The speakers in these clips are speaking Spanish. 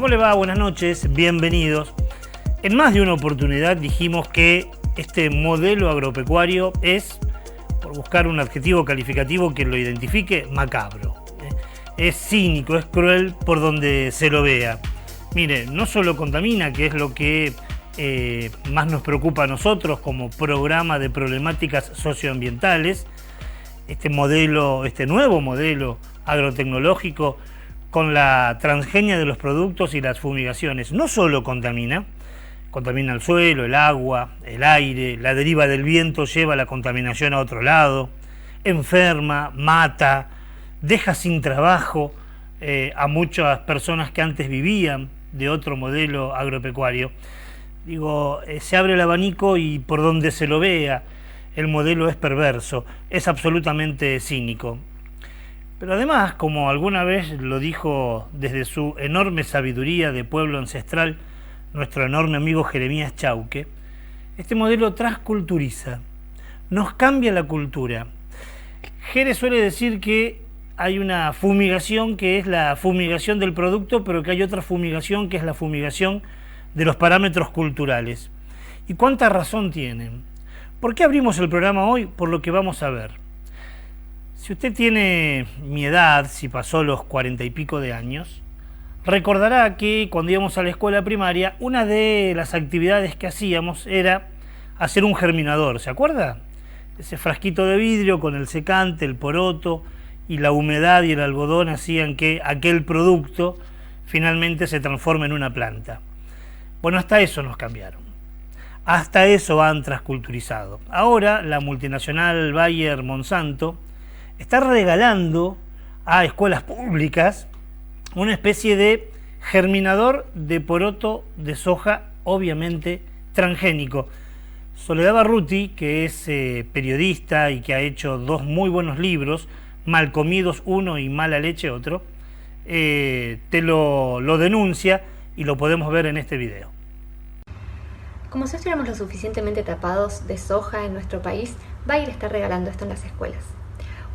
le va? Buenas noches, bienvenidos. En más de una oportunidad dijimos que este modelo agropecuario es, por buscar un adjetivo calificativo que lo identifique, macabro. Es cínico, es cruel por donde se lo vea. Mire, no solo contamina, que es lo que más nos preocupa a nosotros como programa de problemáticas socioambientales, este nuevo modelo agrotecnológico con la transgenia de los productos y las fumigaciones, no solo contamina el suelo, el agua, el aire, la deriva del viento lleva la contaminación a otro lado, enferma, mata, deja sin trabajo a muchas personas que antes vivían de otro modelo agropecuario. Se abre el abanico y por donde se lo vea, el modelo es perverso, es absolutamente cínico. Pero además, como alguna vez lo dijo desde su enorme sabiduría de pueblo ancestral, nuestro enorme amigo Jeremías Chauque, este modelo transculturiza, nos cambia la cultura. Jere suele decir que hay una fumigación que es la fumigación del producto, pero que hay otra fumigación que es la fumigación de los parámetros culturales. ¿Y cuánta razón tienen? ¿Por qué abrimos el programa hoy? Por lo que vamos a ver. Si usted tiene mi edad, si pasó los 40 y pico de años, recordará que cuando íbamos a la escuela primaria, una de las actividades que hacíamos era hacer un germinador, ¿se acuerda? Ese frasquito de vidrio con el secante, el poroto y la humedad y el algodón hacían que aquel producto finalmente se transforme en una planta. Bueno, hasta eso nos cambiaron. Hasta eso han transculturizado. Ahora la multinacional Bayer Monsanto está regalando a escuelas públicas una especie de germinador de poroto de soja, obviamente transgénico. Soledad Barruti, que es periodista y que ha hecho dos muy buenos libros, Mal comidos uno y Mala leche otro, te lo denuncia y lo podemos ver en este video. Como si estuviéramos lo suficientemente tapados de soja en nuestro país, Bayer está regalando esto en las escuelas.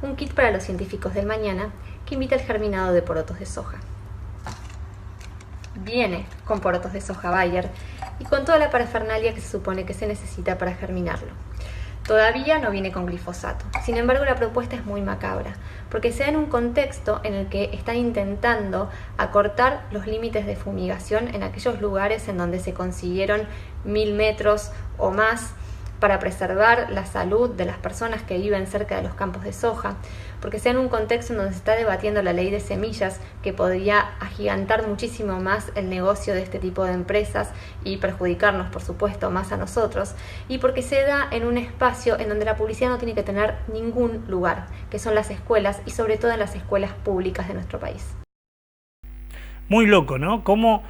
Un kit para los científicos del mañana que imita el germinado de porotos de soja. Viene con porotos de soja Bayer y con toda la parafernalia que se supone que se necesita para germinarlo. Todavía no viene con glifosato. Sin embargo, la propuesta es muy macabra, porque se da en un contexto en el que están intentando acortar los límites de fumigación en aquellos lugares en donde se consiguieron 1000 metros o más para preservar la salud de las personas que viven cerca de los campos de soja, porque sea en un contexto en donde se está debatiendo la ley de semillas que podría agigantar muchísimo más el negocio de este tipo de empresas y perjudicarnos, por supuesto, más a nosotros, y porque se da en un espacio en donde la publicidad no tiene que tener ningún lugar, que son las escuelas y sobre todo en las escuelas públicas de nuestro país. Muy loco, ¿no? Como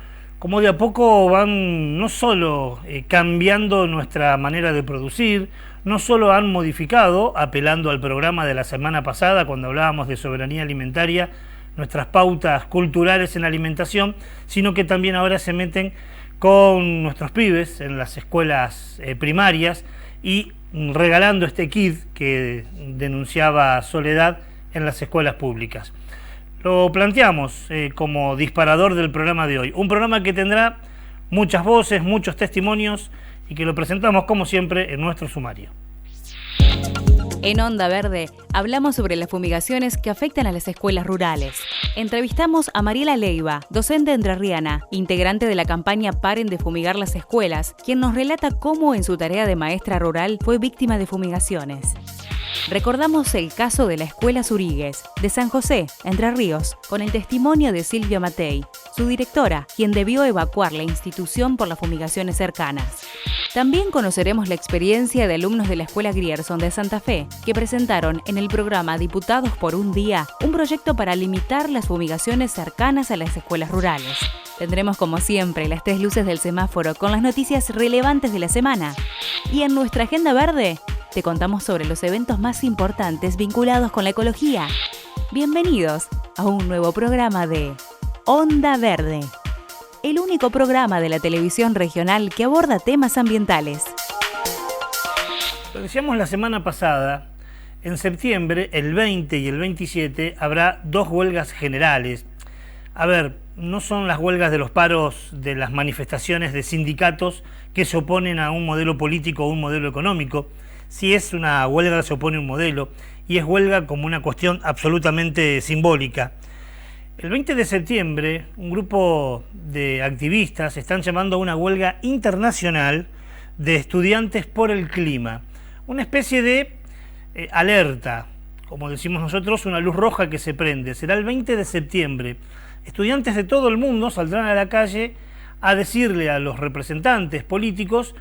de a poco van no solo cambiando nuestra manera de producir, no solo han modificado, apelando al programa de la semana pasada cuando hablábamos de soberanía alimentaria, nuestras pautas culturales en alimentación, sino que también ahora se meten con nuestros pibes en las escuelas primarias y regalando este kit que denunciaba Soledad en las escuelas públicas. Lo planteamos como disparador del programa de hoy. Un programa que tendrá muchas voces, muchos testimonios y que lo presentamos como siempre en nuestro sumario. En Onda Verde hablamos sobre las fumigaciones que afectan a las escuelas rurales. Entrevistamos a Mariela Leiva, docente entrerriana, integrante de la campaña Paren de Fumigar las Escuelas, quien nos relata cómo en su tarea de maestra rural fue víctima de fumigaciones. Recordamos el caso de la Escuela Zurigues, de San José, Entre Ríos, con el testimonio de Silvia Matei, su directora, quien debió evacuar la institución por las fumigaciones cercanas. También conoceremos la experiencia de alumnos de la Escuela Grierson de Santa Fe, que presentaron en el programa Diputados por un Día un proyecto para limitar las fumigaciones cercanas a las escuelas rurales. Tendremos como siempre las 3 luces del semáforo con las noticias relevantes de la semana. Y en nuestra agenda verde te contamos sobre los eventos más importantes vinculados con la ecología. Bienvenidos a un nuevo programa de Onda Verde, el único programa de la televisión regional que aborda temas ambientales. Lo decíamos la semana pasada, en septiembre, el 20 y el 27, habrá 2 huelgas generales. A ver, no son las huelgas de los paros de las manifestaciones de sindicatos que se oponen a un modelo político o un modelo económico. Si es una huelga, se opone a un modelo, y es huelga como una cuestión absolutamente simbólica. El 20 de septiembre, un grupo de activistas están llamando a una huelga internacional de estudiantes por el clima. Una especie de alerta, como decimos nosotros, una luz roja que se prende. Será el 20 de septiembre. Estudiantes de todo el mundo saldrán a la calle a decirle a los representantes políticos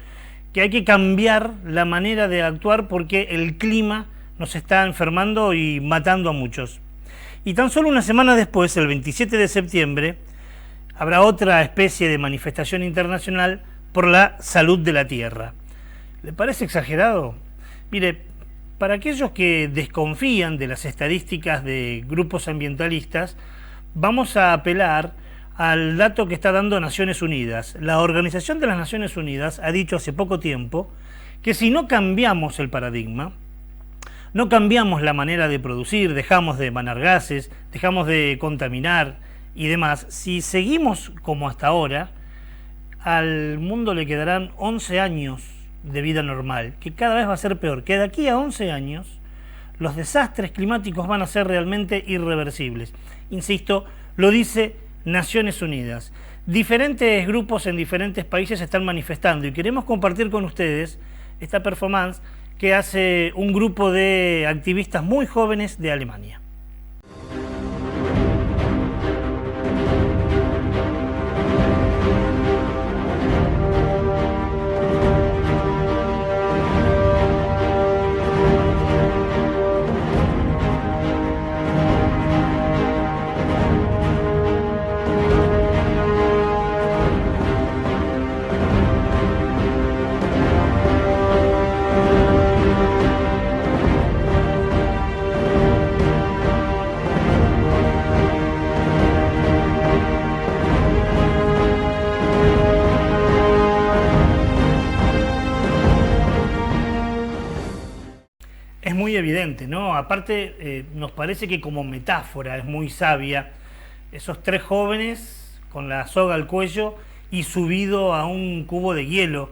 que hay que cambiar la manera de actuar porque el clima nos está enfermando y matando a muchos. Y tan solo una semana después, el 27 de septiembre, habrá otra especie de manifestación internacional por la salud de la Tierra. ¿Le parece exagerado? Mire, para aquellos que desconfían de las estadísticas de grupos ambientalistas, vamos a apelar al dato que está dando Naciones Unidas. La Organización de las Naciones Unidas ha dicho hace poco tiempo que si no cambiamos el paradigma, no cambiamos la manera de producir, dejamos de emanar gases, dejamos de contaminar y demás, si seguimos como hasta ahora, al mundo le quedarán 11 años de vida normal, que cada vez va a ser peor, que de aquí a 11 años los desastres climáticos van a ser realmente irreversibles. Insisto, lo dice Naciones Unidas. Diferentes grupos en diferentes países están manifestando y queremos compartir con ustedes esta performance que hace un grupo de activistas muy jóvenes de Alemania. Es muy evidente, ¿no? Aparte, nos parece que como metáfora es muy sabia. Esos tres jóvenes con la soga al cuello y subido a un cubo de hielo,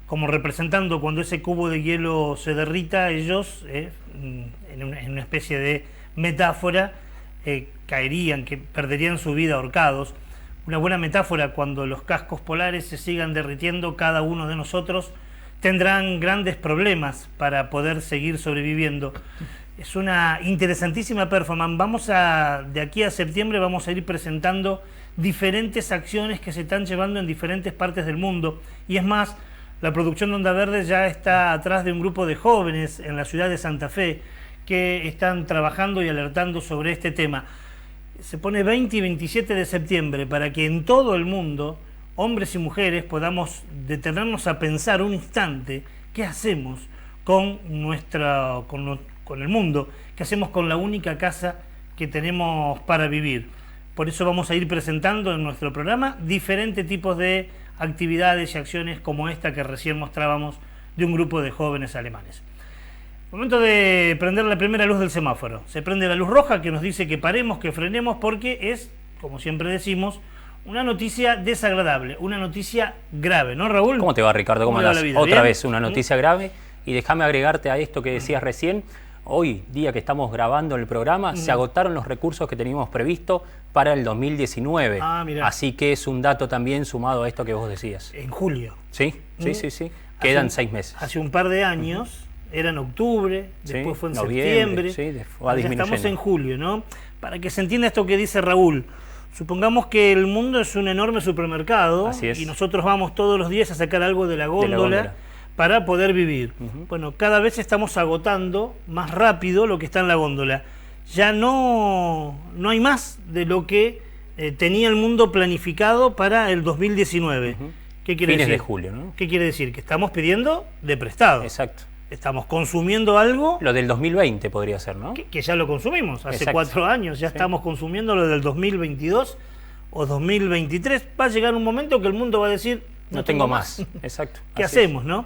como representando cuando ese cubo de hielo se derrita, ellos, en una especie de metáfora, caerían, que perderían su vida ahorcados. Una buena metáfora: cuando los cascos polares se sigan derritiendo, cada uno de nosotros tendrán grandes problemas para poder seguir sobreviviendo. Es una interesantísima performance. De aquí a septiembre vamos a ir presentando diferentes acciones que se están llevando en diferentes partes del mundo. Y es más, la producción de Onda Verde ya está atrás de un grupo de jóvenes en la ciudad de Santa Fe que están trabajando y alertando sobre este tema. Se pone 20 y 27 de septiembre para que en todo el mundo, hombres y mujeres, podamos detenernos a pensar un instante qué hacemos con el mundo, qué hacemos con la única casa que tenemos para vivir. Por eso vamos a ir presentando en nuestro programa diferentes tipos de actividades y acciones como esta que recién mostrábamos de un grupo de jóvenes alemanes. Momento de prender la primera luz del semáforo. Se prende la luz roja que nos dice que paremos, que frenemos, porque es, como siempre decimos, una noticia desagradable, una noticia grave, ¿no, Raúl? ¿Cómo te va, Ricardo? ¿Cómo andás? Otra ¿Bien? vez una noticia grave. Y déjame agregarte a esto que decías recién. Hoy, día que estamos grabando el programa, se agotaron los recursos que teníamos previsto para el 2019. Mirá. Así que es un dato también sumado a esto que vos decías. En julio. Sí. Quedan 6 meses. Hace un par de años, era en octubre, después fue en noviembre, septiembre. Va Ya estamos en julio, ¿no? Para que se entienda esto que dice Raúl. Supongamos que el mundo es un enorme supermercado. Así es. Y nosotros vamos todos los días a sacar algo de la góndola para poder vivir. Bueno, cada vez estamos agotando más rápido lo que está en la góndola. Ya no hay más de lo que tenía el mundo planificado para el 2019. ¿Qué quiere decir? Fines de julio, ¿no? ¿Qué quiere decir? Que estamos pidiendo de prestado. Exacto. Estamos consumiendo algo. Lo del 2020 podría ser, ¿no? Que ya lo consumimos. Hace Exacto. 4 años ya estamos consumiendo lo del 2022 o 2023. Va a llegar un momento que el mundo va a decir: no tengo más. Exacto. ¿Qué Así hacemos, no?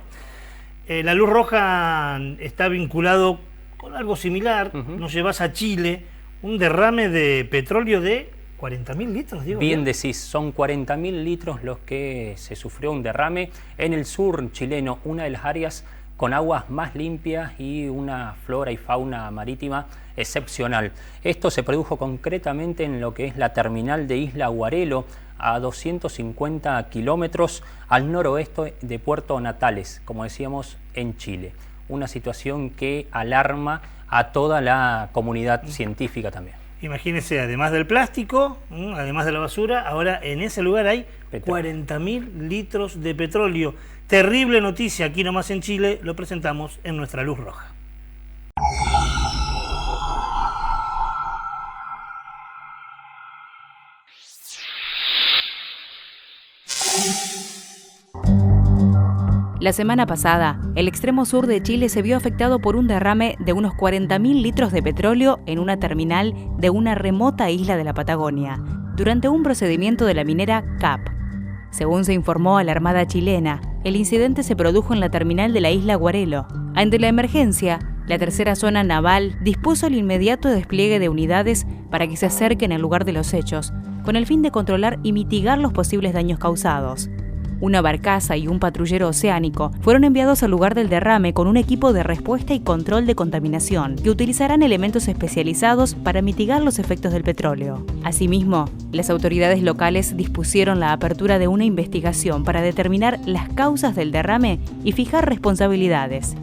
La luz roja está vinculado con algo similar. Nos llevas a Chile, un derrame de petróleo de 40.000 litros, digo. Bien decís, son 40.000 litros los que se sufrió un derrame en el sur chileno, una de las áreas con aguas más limpias y una flora y fauna marítima excepcional. Esto se produjo concretamente en lo que es la terminal de Isla Guarelo, a 250 kilómetros al noroeste de Puerto Natales, como decíamos, en Chile. Una situación que alarma a toda la comunidad científica también. Imagínense, además del plástico, además de la basura, ahora en ese lugar hay 40.000 litros de petróleo. Terrible noticia, aquí nomás en Chile, lo presentamos en nuestra luz roja. La semana pasada, el extremo sur de Chile se vio afectado por un derrame de unos 40.000 litros de petróleo en una terminal de una remota isla de la Patagonia, durante un procedimiento de la minera CAP. Según se informó a la Armada chilena, el incidente se produjo en la terminal de la isla Guarelo. Ante la emergencia, la tercera zona naval dispuso el inmediato despliegue de unidades para que se acerquen al lugar de los hechos, con el fin de controlar y mitigar los posibles daños causados. Una barcaza y un patrullero oceánico fueron enviados al lugar del derrame con un equipo de respuesta y control de contaminación que utilizarán elementos especializados para mitigar los efectos del petróleo. Asimismo, las autoridades locales dispusieron la apertura de una investigación para determinar las causas del derrame y fijar responsabilidades.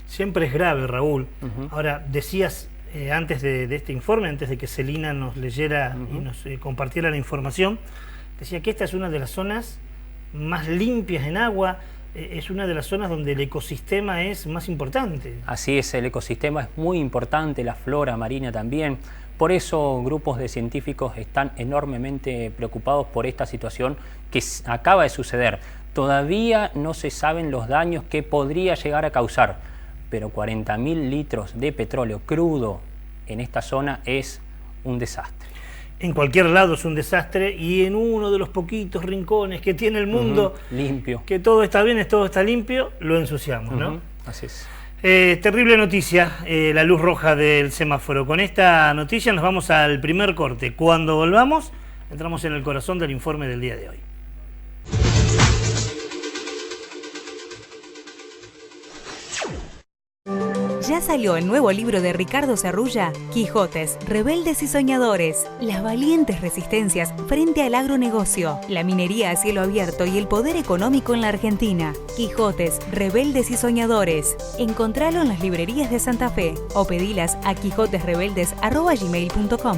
Siempre es grave, Raúl. Ahora, decías antes de este informe, antes de que Celina nos leyera y nos compartiera la información, decía que esta es una de las zonas más limpias en agua, es una de las zonas donde el ecosistema es más importante. Así es, el ecosistema es muy importante, la flora marina también. Por eso grupos de científicos están enormemente preocupados por esta situación que acaba de suceder. Todavía no se saben los daños que podría llegar a causar, pero 40.000 litros de petróleo crudo en esta zona es un desastre. En cualquier lado es un desastre, y en uno de los poquitos rincones que tiene el mundo, limpio, que todo está bien, todo está limpio, lo ensuciamos, ¿no? Así es. Terrible noticia, la luz roja del semáforo. Con esta noticia nos vamos al primer corte. Cuando volvamos, entramos en el corazón del informe del día de hoy. Ya salió el nuevo libro de Ricardo Serrulla, Quijotes, Rebeldes y Soñadores, las valientes resistencias frente al agronegocio, la minería a cielo abierto y el poder económico en la Argentina. Quijotes, Rebeldes y Soñadores. Encontralo en las librerías de Santa Fe o pedilas a quijotesrebeldes@gmail.com.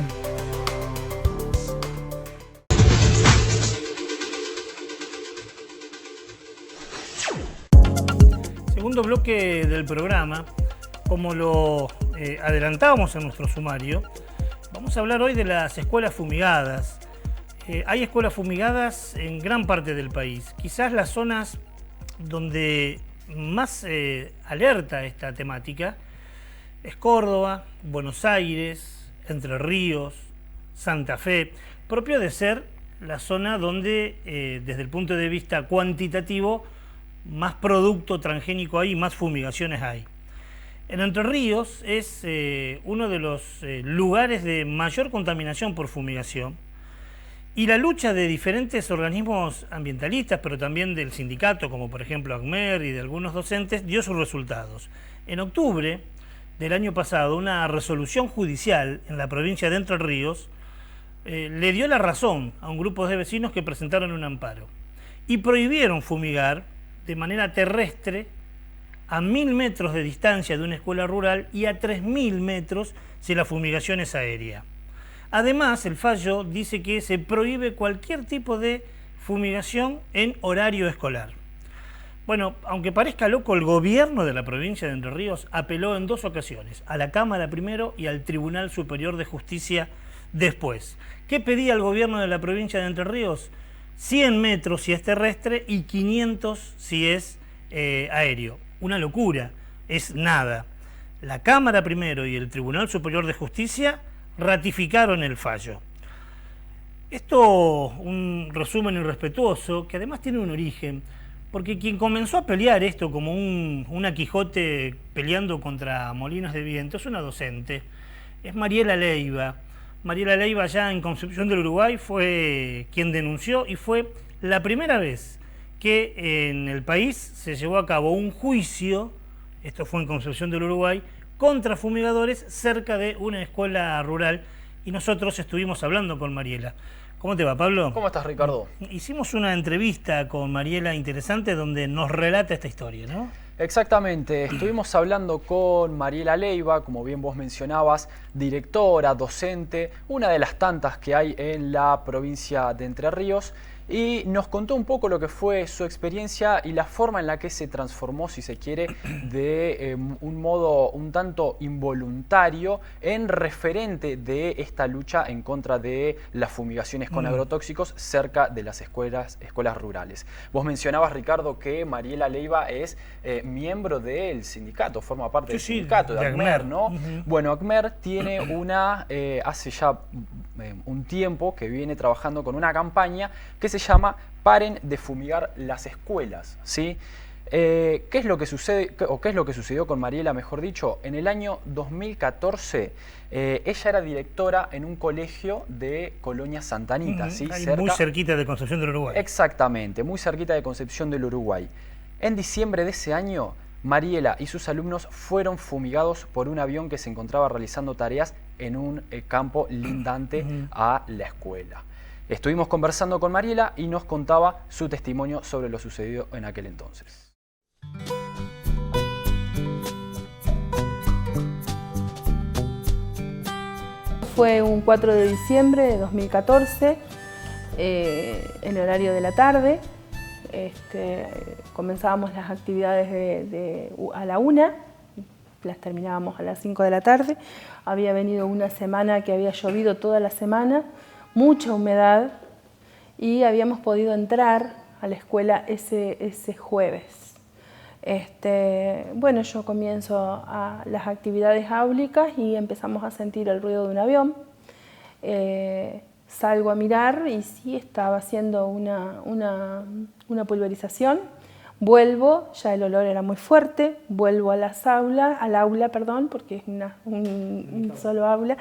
Segundo bloque del programa. Como lo adelantábamos en nuestro sumario, vamos a hablar hoy de las escuelas fumigadas. Hay escuelas fumigadas en gran parte del país. Quizás las zonas donde más alerta esta temática es Córdoba, Buenos Aires, Entre Ríos, Santa Fe, propio de ser la zona donde, desde el punto de vista cuantitativo, más producto transgénico hay y más fumigaciones hay. En Entre Ríos es uno de los lugares de mayor contaminación por fumigación, y la lucha de diferentes organismos ambientalistas, pero también del sindicato, como por ejemplo ACMER, y de algunos docentes, dio sus resultados. En octubre del año pasado, una resolución judicial en la provincia de Entre Ríos le dio la razón a un grupo de vecinos que presentaron un amparo y prohibieron fumigar de manera terrestre a 1.000 metros de distancia de una escuela rural y a 3.000 metros si la fumigación es aérea. Además, el fallo dice que se prohíbe cualquier tipo de fumigación en horario escolar. Bueno, aunque parezca loco, el gobierno de la provincia de Entre Ríos apeló en 2 ocasiones, a la Cámara primero y al Tribunal Superior de Justicia después. ¿Qué pedía el gobierno de la provincia de Entre Ríos? 100 metros si es terrestre y 500 si es aéreo. Una locura, es nada. La Cámara primero y el Tribunal Superior de Justicia ratificaron el fallo. Esto, un resumen irrespetuoso, que además tiene un origen, porque quien comenzó a pelear esto como una Quijote peleando contra molinos de viento es una docente, es Mariela Leiva. Mariela Leiva, allá en Concepción del Uruguay, fue quien denunció y fue la primera vez que en el país se llevó a cabo un juicio, esto fue en Concepción del Uruguay, contra fumigadores cerca de una escuela rural, y nosotros estuvimos hablando con Mariela. ¿Cómo te va, Pablo? ¿Cómo estás, Ricardo? Hicimos una entrevista con Mariela interesante donde nos relata esta historia, ¿no? Exactamente, estuvimos hablando con Mariela Leiva, como bien vos mencionabas, directora, docente, una de las tantas que hay en la provincia de Entre Ríos, y nos contó un poco lo que fue su experiencia y la forma en la que se transformó, si se quiere, de un modo un tanto involuntario en referente de esta lucha en contra de las fumigaciones con agrotóxicos cerca de las escuelas rurales. Vos mencionabas, Ricardo, que Mariela Leiva es miembro del sindicato, forma parte del sindicato de ACMER, ¿no? Bueno, ACMER tiene hace ya un tiempo que viene trabajando con una campaña que se llama Paren de fumigar las escuelas, ¿sí? ¿Qué es lo que sucede, o qué es lo que sucedió con Mariela, mejor dicho? En el año 2014, ella era directora en un colegio de Colonia Santa Anita, ¿sí? Muy cerquita de Concepción del Uruguay. Exactamente, muy cerquita de Concepción del Uruguay. En diciembre de ese año, Mariela y sus alumnos fueron fumigados por un avión que se encontraba realizando tareas en un campo lindante a la escuela. Estuvimos conversando con Mariela y nos contaba su testimonio sobre lo sucedido en aquel entonces. Fue un 4 de diciembre de 2014, en horario de la tarde. Comenzábamos las actividades a la 1, las terminábamos a las 5 de la tarde. Había venido una semana que había llovido toda la semana, mucha humedad, y habíamos podido entrar a la escuela ese jueves. Bueno, yo comienzo a las actividades áulicas y empezamos a sentir el ruido de un avión. Salgo a mirar y sí estaba haciendo una pulverización. Vuelvo, ya el olor era muy fuerte, vuelvo al aula, porque es un solo aula,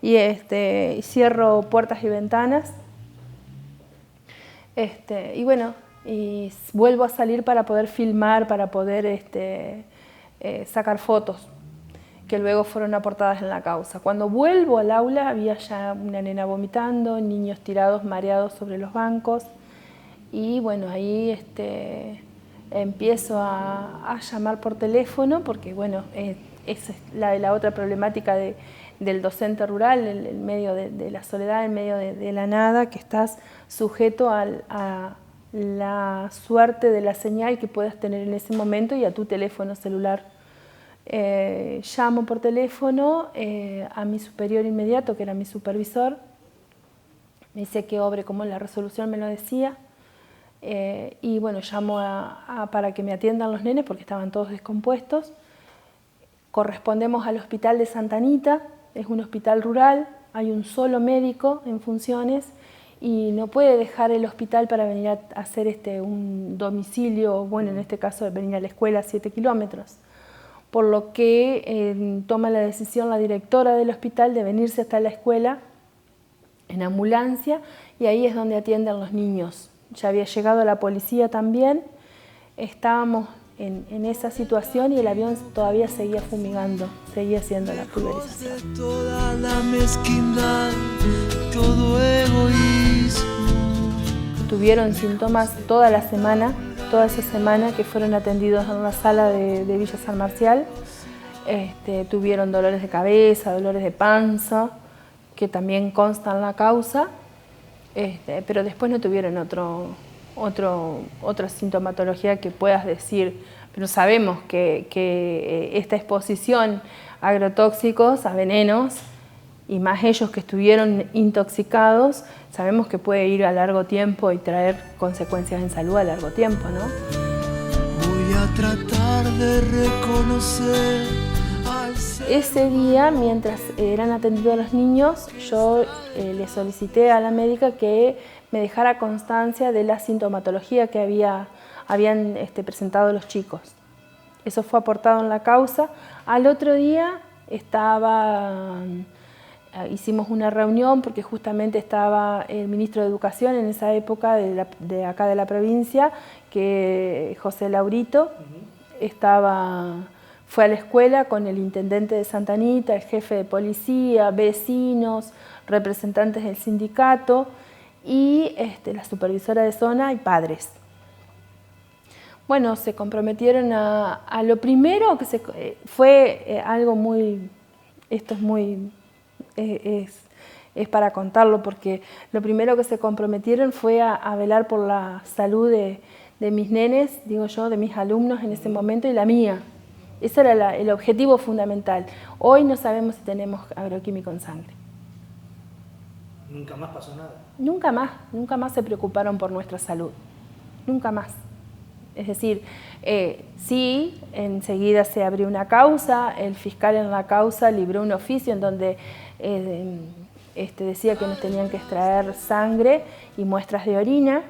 y cierro puertas y ventanas. Y bueno, y vuelvo a salir para poder filmar, para poder sacar fotos, que luego fueron aportadas en la causa. Cuando vuelvo al aula había ya una nena vomitando, niños tirados, mareados sobre los bancos, y bueno, ahí empiezo a llamar por teléfono, porque bueno, esa es la otra problemática del docente rural, en medio de la soledad, en medio de la nada, que estás sujeto a la suerte de la señal que puedas tener en ese momento y a tu teléfono celular. Llamo por teléfono a mi superior inmediato, que era mi supervisor. Me dice que obre como la resolución me lo decía. Y bueno, llamo para que me atiendan los nenes porque estaban todos descompuestos. Correspondemos al hospital de Santa Anita, es un hospital rural, hay un solo médico en funciones y no puede dejar el hospital para venir a hacer un domicilio, bueno, en este caso venir a la escuela a 7 kilómetros. Por lo que toma la decisión la directora del hospital de venirse hasta la escuela en ambulancia, y ahí es donde atienden los niños. Ya había llegado la policía también, estábamos en esa situación y el avión todavía seguía fumigando, seguía haciendo la pulverización. Toda la mezquindad, todo egoísmo. Tuvieron síntomas toda esa semana que fueron atendidos en una sala de Villa San Marcial. Tuvieron dolores de cabeza, dolores de panza, que también constan en la causa, pero después no tuvieron otra sintomatología que puedas decir, pero sabemos que esta exposición a agrotóxicos, a venenos, y más ellos que estuvieron intoxicados, sabemos que puede ir a largo tiempo y traer consecuencias en salud a largo tiempo, ¿no? Voy a tratar de reconocer al ser. ese día, mientras eran atendidos los niños, yo le solicité a la médica que me dejara constancia de la sintomatología que habían presentado los chicos. Eso fue aportado en la causa. Al otro día hicimos una reunión porque justamente estaba el ministro de Educación en esa época de acá de la provincia, que José Laurito, fue a la escuela con el intendente de Santa Anita, el jefe de policía, vecinos, representantes del sindicato y la supervisora de zona y padres. Bueno, se comprometieron a lo primero que fue algo muy, esto es muy, es para contarlo, porque lo primero que se comprometieron fue a velar por la salud de mis nenes, digo yo, de mis alumnos en ese momento y la mía. Ese era el objetivo fundamental. Hoy no sabemos si tenemos agroquímico en sangre. ¿Nunca más pasó nada? Nunca más se preocuparon por nuestra salud. Nunca más. Es decir, sí, enseguida se abrió una causa, el fiscal en la causa libró un oficio en donde decía que nos tenían que extraer sangre y muestras de orina.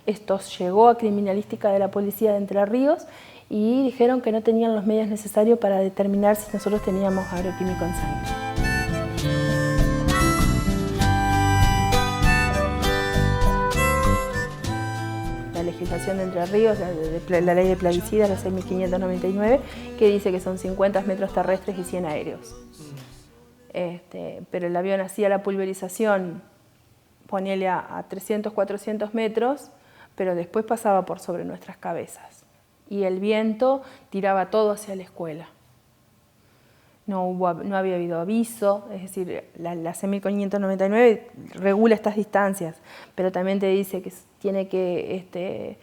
Esto llegó a criminalística de la policía de Entre Ríos y dijeron que no tenían los medios necesarios para determinar si nosotros teníamos agroquímico en sangre. La legislación de Entre Ríos, la ley de plaguicidas, la 6.599, que dice que son 50 metros terrestres y 100 aéreos. Pero el avión hacía la pulverización, ponele a 300, 400 metros, pero después pasaba por sobre nuestras cabezas. Y el viento tiraba todo hacia la escuela. No había habido aviso, es decir, la 6.599 regula estas distancias, pero también te dice que tiene que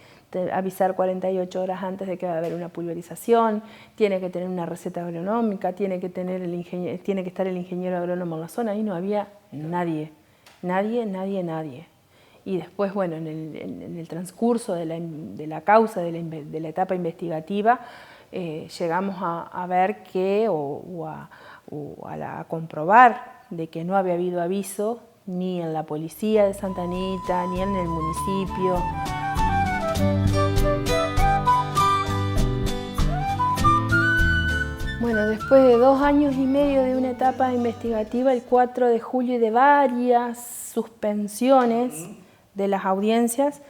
avisar 48 horas antes de que va a haber una pulverización, tiene que tener una receta agronómica, tiene que estar el ingeniero agrónomo en la zona. Ahí no había nadie. Y después, bueno, en el transcurso de la causa, de la etapa investigativa, llegamos a ver que, a comprobar de que no había habido aviso ni en la policía de Santa Anita, ni en el municipio. Bueno, después de 2 años y medio de una etapa investigativa, el 4 de julio y de varias suspensiones de las audiencias,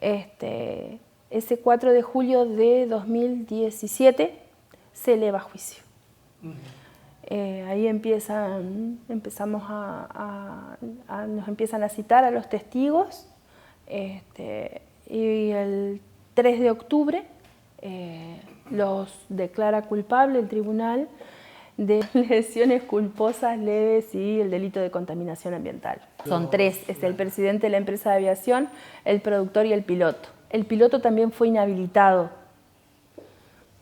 ese 4 de julio de 2017 se eleva a juicio. Ahí nos empiezan a citar a los testigos, y el 3 de octubre los declara culpable el tribunal de lesiones culposas leves y el delito de contaminación ambiental. Son 3, es el presidente de la empresa de aviación, el productor y el piloto. El piloto también fue inhabilitado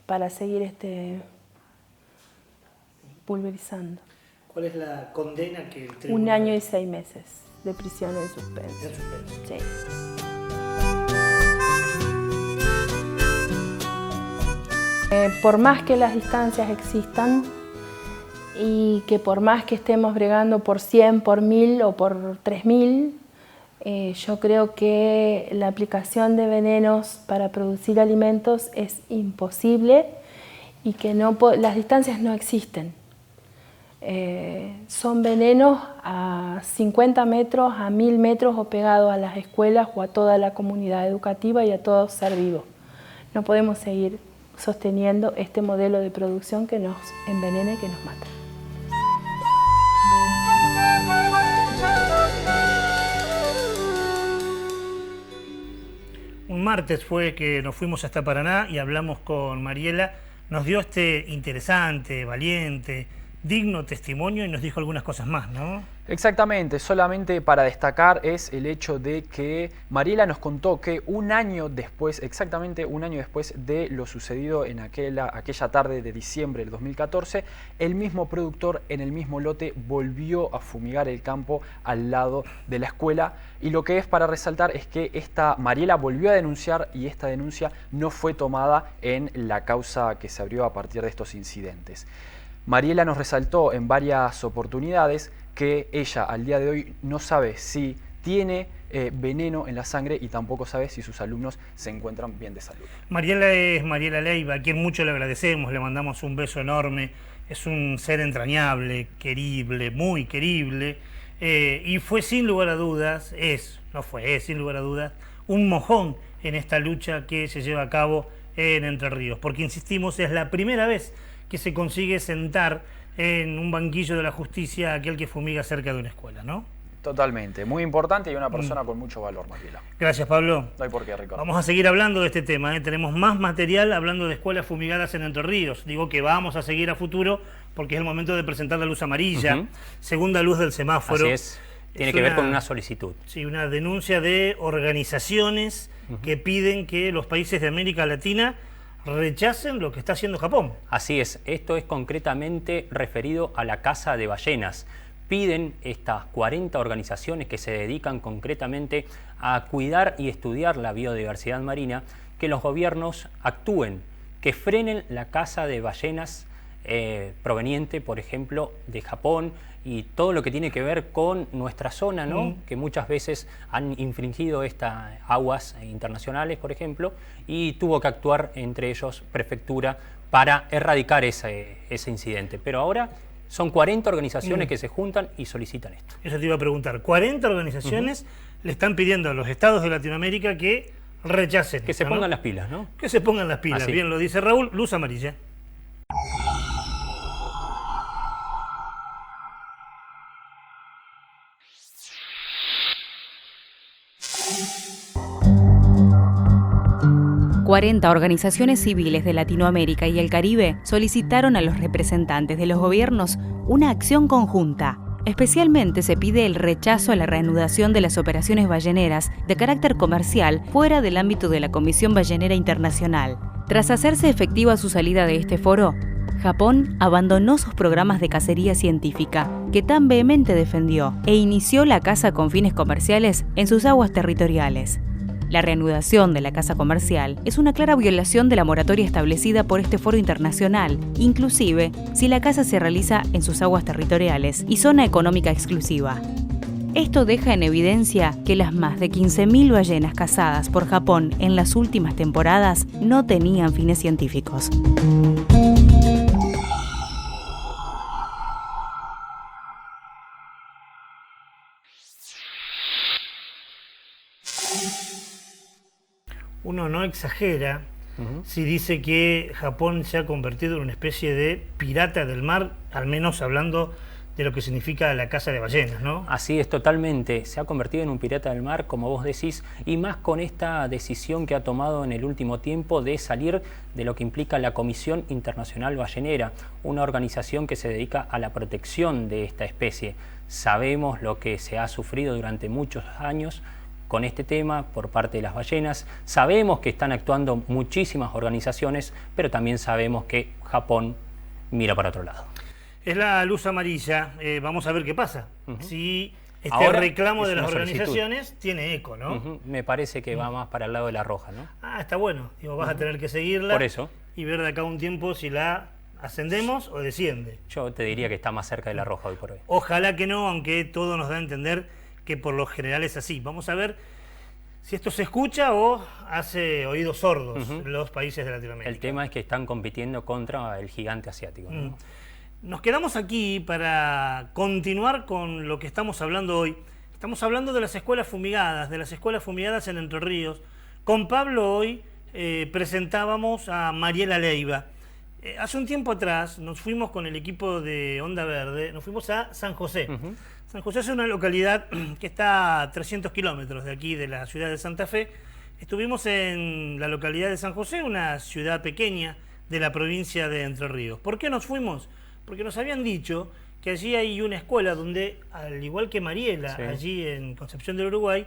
para seguir pulverizando. ¿Cuál es la condena que el tribunal? 1 año y 6 meses de prisión en suspenso. Sí. Por más que las distancias existan y que por más que estemos bregando por 100, por 1000 o por 3000, yo creo que la aplicación de venenos para producir alimentos es imposible y que las distancias no existen. Son venenos a 50 metros, a 1000 metros o pegados a las escuelas o a toda la comunidad educativa y a todo ser vivo. No podemos seguir sosteniendo este modelo de producción que nos envenena y que nos mata. Un martes fue que nos fuimos hasta Paraná y hablamos con Mariela. Nos dio este interesante, valiente, digno testimonio y nos dijo algunas cosas más, ¿no? Exactamente, solamente para destacar es el hecho de que Mariela nos contó que exactamente un año después de lo sucedido en aquella tarde de diciembre del 2014, el mismo productor en el mismo lote volvió a fumigar el campo al lado de la escuela, y lo que es para resaltar es que Mariela volvió a denunciar y esta denuncia no fue tomada en la causa que se abrió a partir de estos incidentes. Mariela nos resaltó en varias oportunidades que ella al día de hoy no sabe si tiene veneno en la sangre y tampoco sabe si sus alumnos se encuentran bien de salud. Mariela es Mariela Leiva, a quien mucho le agradecemos, le mandamos un beso enorme. Es un ser entrañable, querible, muy querible, y fue sin lugar a dudas, es sin lugar a dudas, un mojón en esta lucha que se lleva a cabo en Entre Ríos, porque insistimos, es la primera vez que se consigue sentar en un banquillo de la justicia a aquel que fumiga cerca de una escuela, ¿no? Totalmente, muy importante y una persona con mucho valor, Mariela. Gracias, Pablo. No hay por qué, Ricardo. Vamos a seguir hablando de este tema, ¿eh? Tenemos más material hablando de escuelas fumigadas en Entre Ríos. Digo que vamos a seguir a futuro porque es el momento de presentar la luz amarilla, segunda luz del semáforo. Así es. Tiene que ver con una solicitud. Sí, una denuncia de organizaciones que piden que los países de América Latina rechacen lo que está haciendo Japón. Así es. Esto es concretamente referido a la caza de ballenas. Piden estas 40 organizaciones que se dedican concretamente a cuidar y estudiar la biodiversidad marina, que los gobiernos actúen, que frenen la caza de ballenas proveniente, por ejemplo, de Japón y todo lo que tiene que ver con nuestra zona, ¿no? Que muchas veces han infringido estas aguas internacionales, por ejemplo, y tuvo que actuar entre ellos prefectura para erradicar ese incidente. Pero ahora son 40 organizaciones que se juntan y solicitan esto. Eso te iba a preguntar. 40 organizaciones le están pidiendo a los estados de Latinoamérica que rechacen. Que se pongan las pilas, ¿no? Que se pongan las pilas. Así. Bien lo dice Raúl. Luz amarilla. ...40 organizaciones civiles de Latinoamérica y el Caribe solicitaron a los representantes de los gobiernos una acción conjunta. Especialmente se pide el rechazo a la reanudación de las operaciones balleneras de carácter comercial fuera del ámbito de la Comisión Ballenera Internacional. Tras hacerse efectiva su salida de este foro, Japón abandonó sus programas de cacería científica, que tan vehemente defendió, e inició la caza con fines comerciales en sus aguas territoriales. La reanudación de la caza comercial es una clara violación de la moratoria establecida por este foro internacional, inclusive si la caza se realiza en sus aguas territoriales y zona económica exclusiva. Esto deja en evidencia que las más de 15.000 ballenas cazadas por Japón en las últimas temporadas no tenían fines científicos. Uno no exagera si dice que Japón se ha convertido en una especie de pirata del mar, al menos hablando de lo que significa la caza de ballenas, ¿no? Así es, totalmente. Se ha convertido en un pirata del mar, como vos decís, y más con esta decisión que ha tomado en el último tiempo de salir de lo que implica la Comisión Internacional Ballenera, una organización que se dedica a la protección de esta especie. Sabemos lo que se ha sufrido durante muchos años con este tema por parte de las ballenas. Sabemos que están actuando muchísimas organizaciones, pero también sabemos que Japón mira para otro lado. Es la luz amarilla. Vamos a ver qué pasa. Si este Ahora reclamo es de las una solicitud. organizaciones tiene eco, ¿no? Me parece que va más para el lado de la roja, ¿no? Ah, está bueno. Digo, vas a tener que seguirla. Por eso. Y ver de acá a un tiempo si la ascendemos o desciende. Yo te diría que está más cerca de la roja hoy por hoy. Ojalá que no, aunque todo nos da a entender que por lo general es así. Vamos a ver si esto se escucha o hace oídos sordos los países de Latinoamérica. El tema es que están compitiendo contra el gigante asiático, ¿no? Nos quedamos aquí para continuar con lo que estamos hablando hoy. Estamos hablando de las escuelas fumigadas, en Entre Ríos. Con Pablo hoy presentábamos a Mariela Leiva. Hace un tiempo atrás nos fuimos con el equipo de Onda Verde, nos fuimos a San José. San José es una localidad que está a 300 kilómetros de aquí, de la ciudad de Santa Fe. Estuvimos en la localidad de San José, una ciudad pequeña de la provincia de Entre Ríos. ¿Por qué nos fuimos? Porque nos habían dicho que allí hay una escuela donde, al igual que Mariela, allí en Concepción del Uruguay,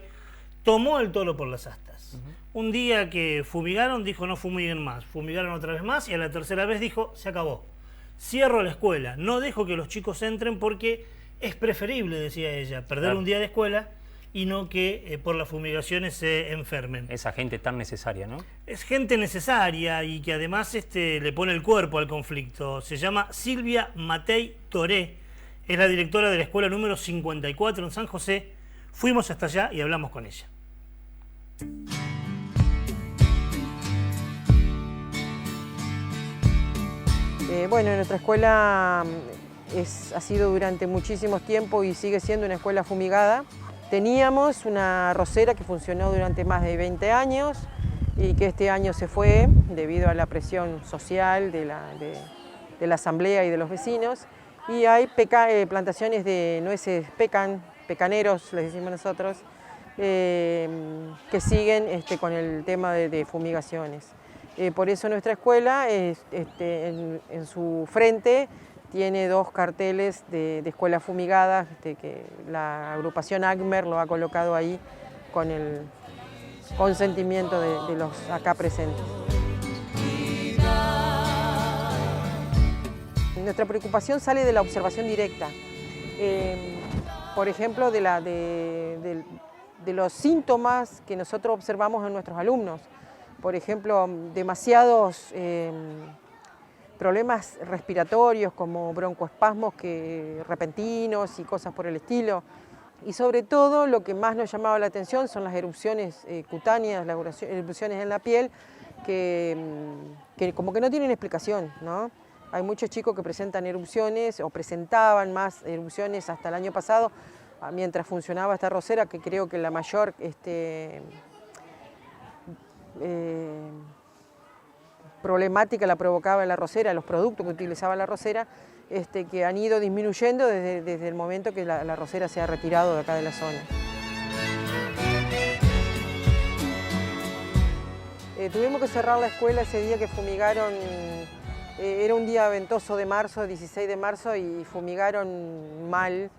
tomó el toro por las astas. Un día que fumigaron, dijo no fumiguen más. Fumigaron otra vez más y a la tercera vez dijo se acabó. Cierro la escuela, no dejo que los chicos entren porque es preferible, decía ella, perder un día de escuela y no que por las fumigaciones se enfermen. Esa gente tan necesaria, ¿no? Es gente necesaria y que además le pone el cuerpo al conflicto. Se llama Silvia Matei Toré, es la directora de la escuela número 54 en San José. Fuimos hasta allá y hablamos con ella. Bueno, nuestra escuela ha sido durante muchísimos tiempos y sigue siendo una escuela fumigada. Teníamos una arrocera que funcionó durante más de 20 años y que este año se fue debido a la presión social de la asamblea y de los vecinos. Y hay plantaciones de nueces pecaneros, les decimos nosotros, que siguen con el tema de fumigaciones. Por eso nuestra escuela en su frente tiene 2 carteles de escuelas fumigadas que la agrupación ACMER lo ha colocado ahí con el consentimiento de los acá presentes. Nuestra preocupación sale de la observación directa. Por ejemplo, de los síntomas que nosotros observamos en nuestros alumnos. Por ejemplo, demasiados problemas respiratorios como broncoespasmos repentinos y cosas por el estilo. Y sobre todo lo que más nos llamaba la atención son las erupciones cutáneas, las erupciones en la piel, que como que no tienen explicación, ¿no? Hay muchos chicos que presentan erupciones o presentaban más erupciones hasta el año pasado, mientras funcionaba esta arrocera, que creo que la mayor problemática la provocaba la arrocera, los productos que utilizaba la arrocera, que han ido disminuyendo desde el momento que la arrocera se ha retirado de acá de la zona. Tuvimos que cerrar la escuela ese día que fumigaron, era un día ventoso de marzo, 16 de marzo, y fumigaron mal.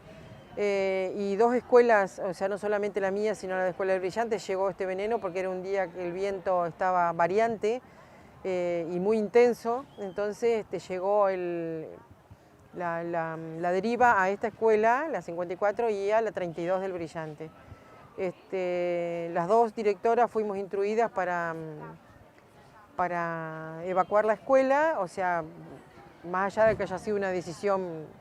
Y 2 escuelas, o sea, no solamente la mía, sino la de Escuela del Brillante, llegó este veneno porque era un día que el viento estaba variante y muy intenso, entonces llegó la deriva a esta escuela, la 54, y a la 32 del Brillante. Las 2 directoras fuimos instruidas para evacuar la escuela, o sea, más allá de que haya sido una decisión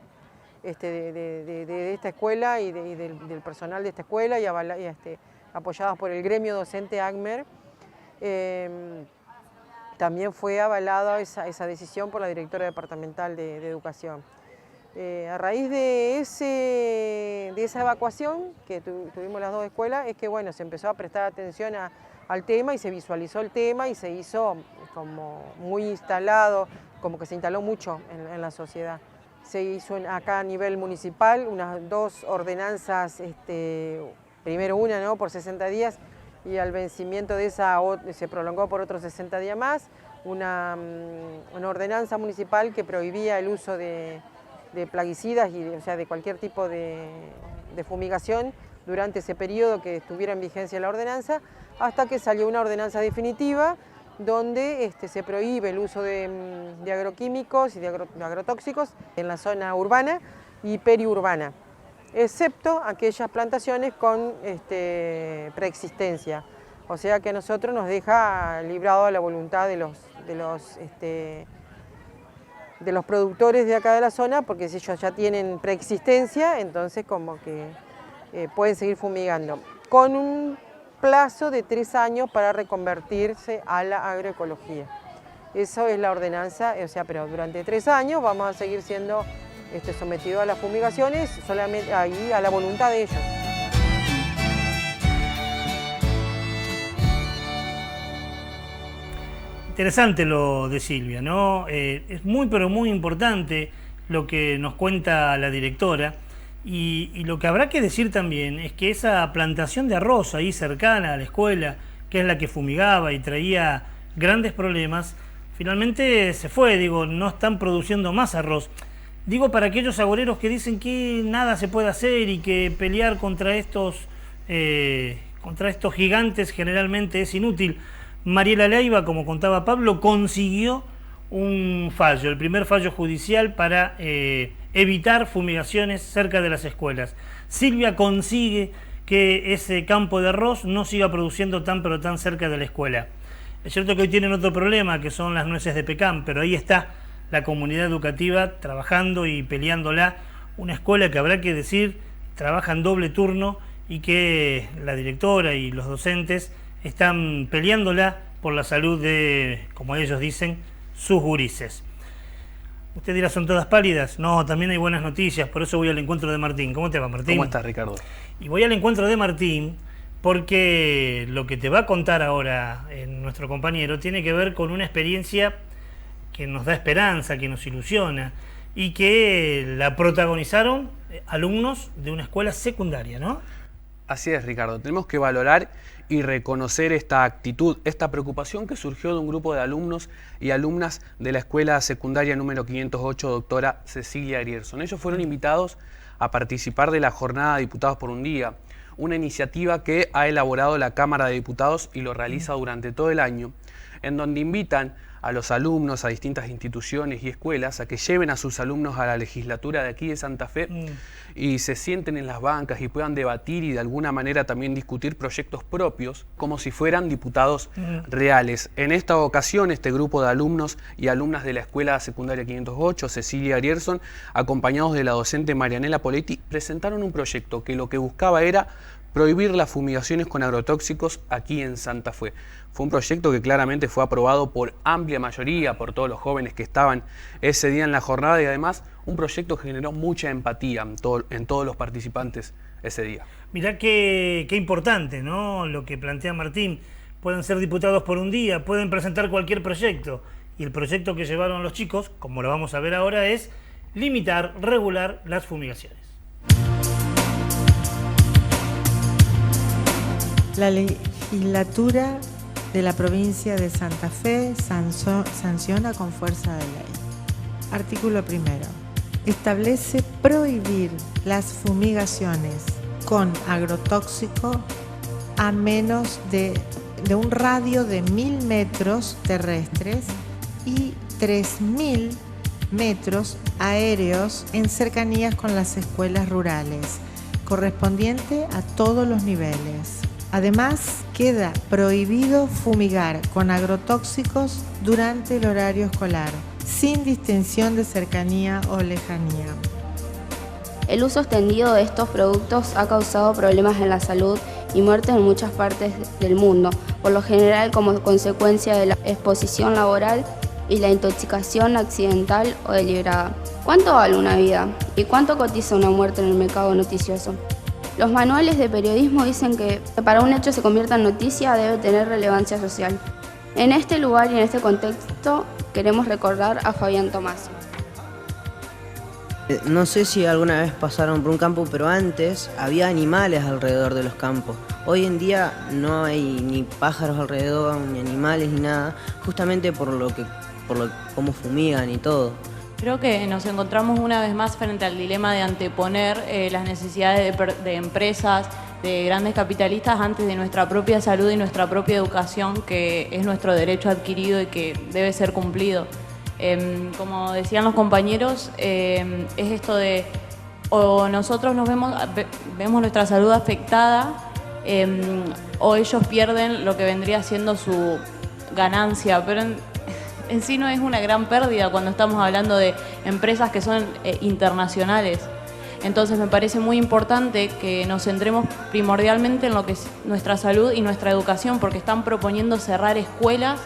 de esta escuela y del personal de esta escuela y apoyadas por el gremio docente ACMER, también fue avalada esa decisión por la directora departamental de Educación. A raíz de esa evacuación que tuvimos las 2 escuelas, es que bueno, se empezó a prestar atención al tema y se visualizó el tema y se hizo como muy instalado, como que se instaló mucho en la sociedad. Se hizo acá a nivel municipal unas 2 ordenanzas, primero una, ¿no?, por 60 días, y al vencimiento de esa se prolongó por otros 60 días más, una ordenanza municipal que prohibía el uso de plaguicidas, o sea, de cualquier tipo de fumigación durante ese periodo que estuviera en vigencia la ordenanza, hasta que salió una ordenanza definitiva donde se prohíbe el uso de agroquímicos y de agrotóxicos en la zona urbana y periurbana, excepto aquellas plantaciones con preexistencia. O sea que a nosotros nos deja librado a la voluntad de los productores de acá de la zona, porque si ellos ya tienen preexistencia, entonces como que pueden seguir fumigando, con un plazo de 3 años para reconvertirse a la agroecología. Eso es la ordenanza, o sea, pero durante 3 años vamos a seguir siendo sometidos a las fumigaciones, solamente ahí a la voluntad de ellos. Interesante lo de Silvia, ¿no? Es muy, pero muy importante lo que nos cuenta la directora. Y lo que habrá que decir también es que esa plantación de arroz ahí cercana a la escuela, que es la que fumigaba y traía grandes problemas, finalmente se fue, no están produciendo más arroz. Digo, para aquellos agoreros que dicen que nada se puede hacer y que pelear contra estos gigantes generalmente es inútil. Mariela Leiva, como contaba Pablo, consiguió un fallo, el primer fallo judicial para evitar fumigaciones cerca de las escuelas. Silvia consigue que ese campo de arroz no siga produciendo tan pero tan cerca de la escuela. Es cierto que hoy tienen otro problema, que son las nueces de pecan, pero ahí está la comunidad educativa trabajando y peleándola. Una escuela que habrá que decir trabaja en doble turno y que la directora y los docentes están peleándola por la salud de, como ellos dicen, sus gurises. Usted dirá, ¿son todas pálidas? No, también hay buenas noticias, por eso voy al encuentro de Martín. ¿Cómo te va, Martín? ¿Cómo estás, Ricardo? Y voy al encuentro de Martín porque lo que te va a contar ahora nuestro compañero tiene que ver con una experiencia que nos da esperanza, que nos ilusiona y que la protagonizaron alumnos de una escuela secundaria, ¿no? Así es, Ricardo. Tenemos que valorar y reconocer esta actitud, esta preocupación que surgió de un grupo de alumnos y alumnas de la escuela secundaria número 508, doctora Cecilia Grierson. Ellos fueron invitados a participar de la jornada de Diputados por un Día, una iniciativa que ha elaborado la Cámara de Diputados y lo realiza durante todo el año, en donde invitan a los alumnos, a distintas instituciones y escuelas a que lleven a sus alumnos a la legislatura de aquí de Santa Fe y se sienten en las bancas y puedan debatir y de alguna manera también discutir proyectos propios como si fueran diputados reales. En esta ocasión, este grupo de alumnos y alumnas de la Escuela Secundaria 508, Cecilia Grierson, acompañados de la docente Marianela Poletti, presentaron un proyecto que lo que buscaba era prohibir las fumigaciones con agrotóxicos aquí en Santa Fe. Fue un proyecto que claramente fue aprobado por amplia mayoría, por todos los jóvenes que estaban ese día en la jornada y además un proyecto que generó mucha empatía en todos los participantes ese día. Mirá qué importante, ¿no? Lo que plantea Martín. Pueden ser diputados por un día, pueden presentar cualquier proyecto. Y el proyecto que llevaron los chicos, como lo vamos a ver ahora, es limitar, regular las fumigaciones. La legislatura de la provincia de Santa Fe sanciona con fuerza de ley. Artículo 1. Establece prohibir las fumigaciones con agrotóxico a menos de un radio de 1000 metros terrestres y 3000 metros aéreos en cercanías con las escuelas rurales, correspondiente a todos los niveles. Además, queda prohibido fumigar con agrotóxicos durante el horario escolar, sin distinción de cercanía o lejanía. El uso extendido de estos productos ha causado problemas en la salud y muertes en muchas partes del mundo, por lo general como consecuencia de la exposición laboral y la intoxicación accidental o deliberada. ¿Cuánto vale una vida? ¿Y cuánto cotiza una muerte en el mercado noticioso? Los manuales de periodismo dicen que para un hecho se convierta en noticia debe tener relevancia social. En este lugar y en este contexto queremos recordar a Fabián Tomás. No sé si alguna vez pasaron por un campo, pero antes había animales alrededor de los campos. Hoy en día no hay ni pájaros alrededor, ni animales, ni nada, justamente por cómo fumigan y todo. Creo que nos encontramos una vez más frente al dilema de anteponer las necesidades de empresas, de grandes capitalistas antes de nuestra propia salud y nuestra propia educación, que es nuestro derecho adquirido y que debe ser cumplido. Como decían los compañeros, es esto de o nosotros vemos nuestra salud afectada o ellos pierden lo que vendría siendo su ganancia, pero en sí no es una gran pérdida cuando estamos hablando de empresas que son internacionales. Entonces me parece muy importante que nos centremos primordialmente en lo que es nuestra salud y nuestra educación, porque están proponiendo cerrar escuelas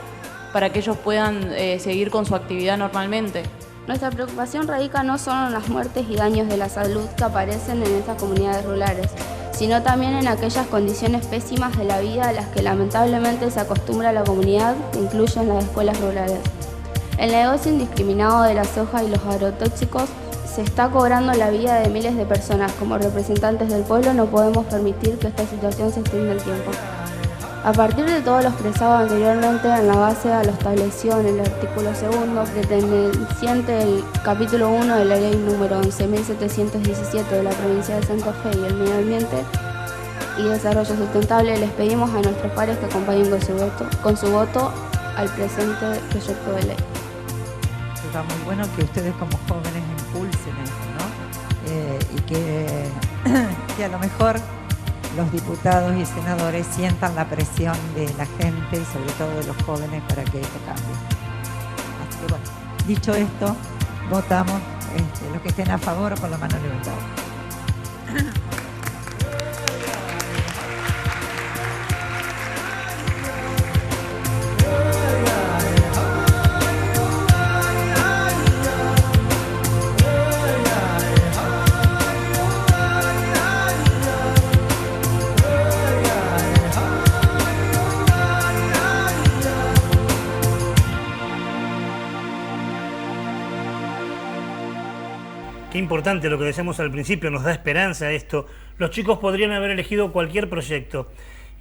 para que ellos puedan seguir con su actividad normalmente. Nuestra preocupación radica no solo en las muertes y daños de la salud que aparecen en estas comunidades rurales, sino también en aquellas condiciones pésimas de la vida a las que lamentablemente se acostumbra la comunidad, que incluyen las escuelas rurales. El negocio indiscriminado de la soja y los agrotóxicos se está cobrando la vida de miles de personas. Como representantes del pueblo no podemos permitir que esta situación se extienda en el tiempo. A partir de todo lo expresado anteriormente en la base a lo establecido en el artículo 2, perteneciente del capítulo 1 de la ley número 11.717 de la provincia de Santa Fe y el medio ambiente y desarrollo sustentable, les pedimos a nuestros pares que acompañen con su voto al presente proyecto de ley. Está muy bueno que ustedes como jóvenes impulsen esto, ¿no? Y que a lo mejor los diputados y senadores sientan la presión de la gente y sobre todo de los jóvenes para que esto cambie. Así que bueno, dicho esto, votamos los que estén a favor con la mano levantada. Qué importante lo que decíamos al principio, nos da esperanza esto. Los chicos podrían haber elegido cualquier proyecto.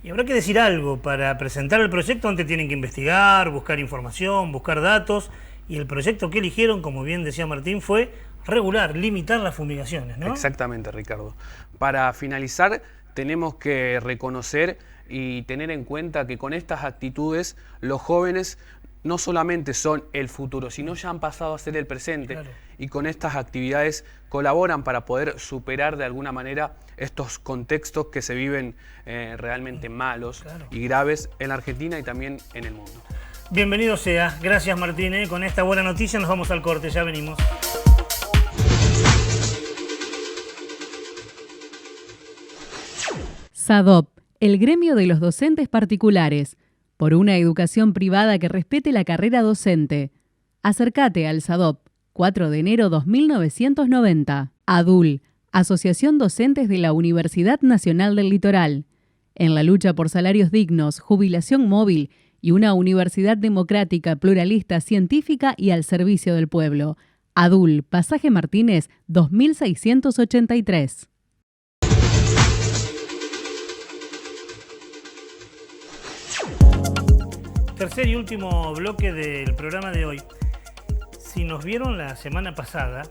Y habrá que decir algo, para presentar el proyecto antes tienen que investigar, buscar información, buscar datos. Y el proyecto que eligieron, como bien decía Martín, fue regular, limitar las fumigaciones, ¿no? Exactamente, Ricardo. Para finalizar, tenemos que reconocer y tener en cuenta que con estas actitudes los jóvenes no solamente son el futuro, sino ya han pasado a ser el presente. Claro. Y con estas actividades colaboran para poder superar de alguna manera estos contextos que se viven realmente malos y graves en la Argentina y también en el mundo. Bienvenido sea. Gracias, Martín. Con esta buena noticia nos vamos al corte, ya venimos. SADOP, el gremio de los docentes particulares. Por una educación privada que respete la carrera docente. Acércate al SADOP, 4 de enero 2990. ADUL, Asociación Docentes de la Universidad Nacional del Litoral. En la lucha por salarios dignos, jubilación móvil y una universidad democrática, pluralista, científica y al servicio del pueblo. ADUL, Pasaje Martínez, 2683. Tercer y último bloque del programa de hoy. Si nos vieron la semana pasada,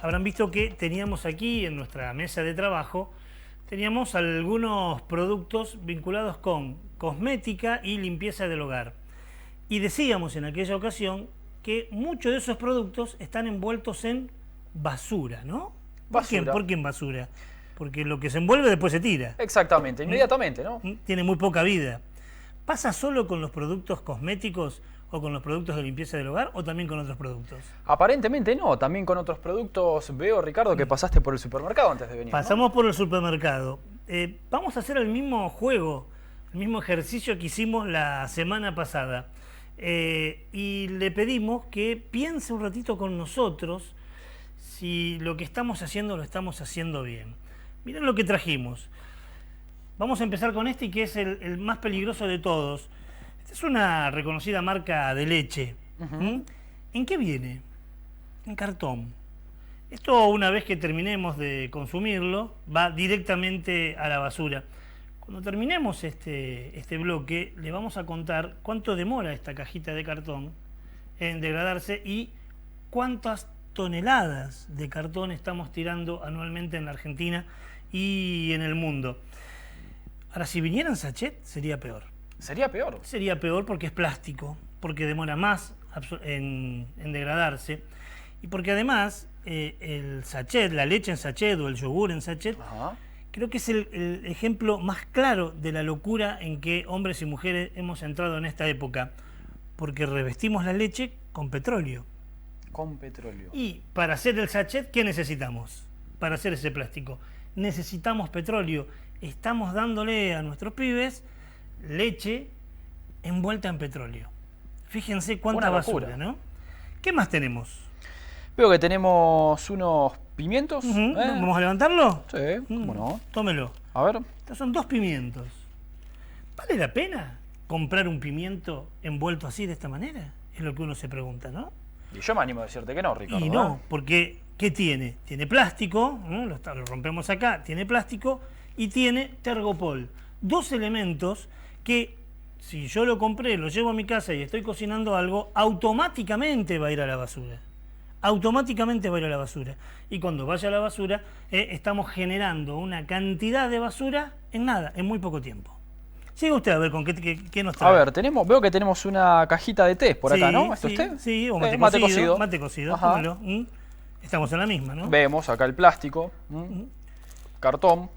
habrán visto que teníamos aquí en nuestra mesa de trabajo, teníamos algunos productos vinculados con cosmética y limpieza del hogar. Y decíamos en aquella ocasión que muchos de esos productos están envueltos en basura, ¿no? Basura. ¿Por qué en basura? Porque lo que se envuelve después se tira. Exactamente, inmediatamente, ¿no? Tiene muy poca vida. ¿Pasa solo con los productos cosméticos o con los productos de limpieza del hogar o también con otros productos? Aparentemente no, también con otros productos. Veo, Ricardo, que pasaste por el supermercado antes de venir. Pasamos, ¿no?, por el supermercado. Vamos a hacer el mismo juego, el mismo ejercicio que hicimos la semana pasada. Y le pedimos que piense un ratito con nosotros si lo que estamos haciendo lo estamos haciendo bien. Miren lo que trajimos. Vamos a empezar con este, que es el más peligroso de todos. Esta es una reconocida marca de leche. ¿En qué viene? En cartón. Esto, una vez que terminemos de consumirlo, va directamente a la basura. Cuando terminemos este bloque, le vamos a contar cuánto demora esta cajita de cartón en degradarse y cuántas toneladas de cartón estamos tirando anualmente en la Argentina y en el mundo. Ahora, si viniera en sachet, sería peor. ¿Sería peor? Sería peor porque es plástico, porque demora más en degradarse y porque además el sachet, la leche en sachet o el yogur en sachet, creo que es el ejemplo más claro de la locura en que hombres y mujeres hemos entrado en esta época, porque revestimos la leche con petróleo. Con petróleo. Y para hacer el sachet, ¿qué necesitamos? Para hacer ese plástico, necesitamos petróleo. Estamos dándole a nuestros pibes leche envuelta en petróleo. Fíjense cuánta basura, ¿no? ¿Qué más tenemos? Veo que tenemos unos pimientos. ¿Vamos a levantarlo? Sí, ¿cómo no? Tómelo. A ver. Estos son 2 pimientos. ¿Vale la pena comprar un pimiento envuelto así, de esta manera? Es lo que uno se pregunta, ¿no? Y yo me animo a decirte que no, Ricardo. Y no, porque ¿qué tiene? Tiene plástico, lo rompemos acá, tiene plástico y tiene tergopol. 2 elementos que, si yo lo compré, lo llevo a mi casa y estoy cocinando algo, automáticamente va a ir a la basura. Automáticamente va a ir a la basura. Y cuando vaya a la basura, estamos generando una cantidad de basura en nada, en muy poco tiempo. Siga usted a ver con qué nos trae. A ver, veo que tenemos una cajita de té por acá, ¿no? ¿Esto es té? Sí, o mate cocido. Mate cocido, Estamos en la misma, ¿no? Vemos acá el plástico, cartón,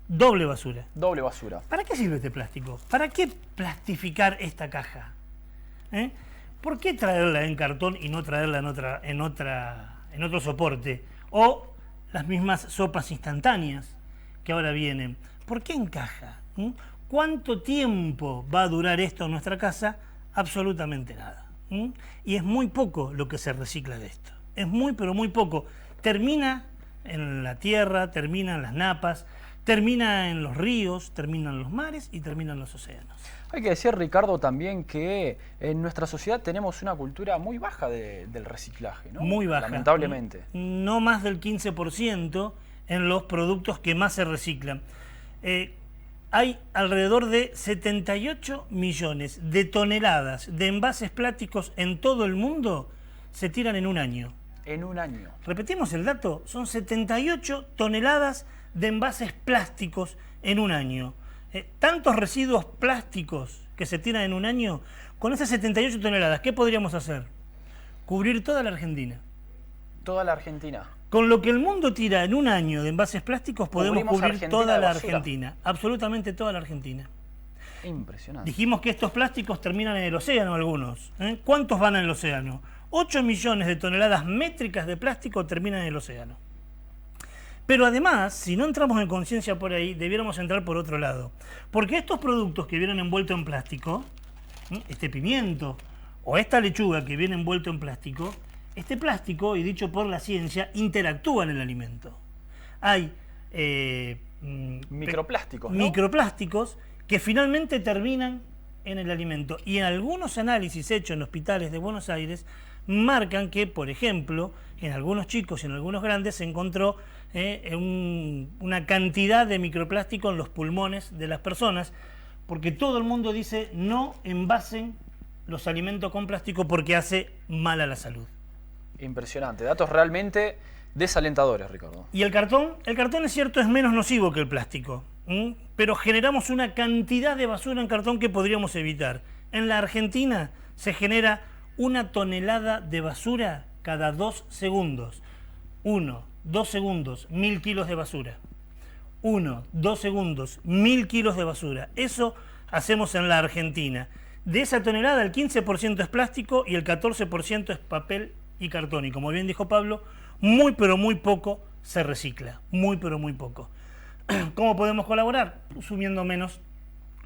doble basura. Doble basura. ¿Para qué sirve este plástico? ¿Para qué plastificar esta caja? ¿Por qué traerla en cartón y no traerla en otro soporte? O las mismas sopas instantáneas que ahora vienen. ¿Por qué en caja? ¿Cuánto tiempo va a durar esto en nuestra casa? Absolutamente nada. Y es muy poco lo que se recicla de esto. Es muy, pero muy poco. Termina en la tierra, termina en las napas, termina en los ríos, termina en los mares y termina en los océanos. Hay que decir, Ricardo, también que en nuestra sociedad tenemos una cultura muy baja del reciclaje, ¿no? Muy baja. Lamentablemente. No más del 15% en los productos que más se reciclan. Hay alrededor de 78 millones de toneladas de envases plásticos en todo el mundo se tiran en un año. En un año. Repetimos el dato, son 78 toneladas de envases plásticos en un año. Tantos residuos plásticos que se tiran en un año, con esas 78 toneladas, ¿qué podríamos hacer? Cubrir toda la Argentina. Toda la Argentina. Con lo que el mundo tira en un año de envases plásticos podemos cubrir toda la Argentina, absolutamente toda la Argentina. Impresionante. Dijimos que estos plásticos terminan en el océano algunos. ¿Cuántos van en el océano? 8 millones de toneladas métricas de plástico terminan en el océano. Pero además, si no entramos en conciencia por ahí, debiéramos entrar por otro lado. Porque estos productos que vienen envueltos en plástico, este pimiento o esta lechuga que viene envuelto en plástico, este plástico, y dicho por la ciencia, interactúa en el alimento. Hay microplásticos, ¿no? Microplásticos que finalmente terminan en el alimento. Y en algunos análisis hechos en hospitales de Buenos Aires marcan que, por ejemplo, en algunos chicos y en algunos grandes se encontró una cantidad de microplástico en los pulmones de las personas, porque todo el mundo dice no envasen los alimentos con plástico porque hace mal a la salud. Impresionante, datos realmente desalentadores, Ricardo. Y el cartón es cierto, es menos nocivo que el plástico, pero generamos una cantidad de basura en cartón que podríamos evitar. En la Argentina se genera 1 tonelada de basura cada 2 segundos. 1, 2 segundos, 1000 kilos de basura. 1, 2 segundos, 1000 kilos de basura. Eso hacemos en la Argentina. De esa tonelada, el 15% es plástico y el 14% es papel y cartón. Y como bien dijo Pablo, muy pero muy poco se recicla. Muy pero muy poco. ¿Cómo podemos colaborar? Consumiendo menos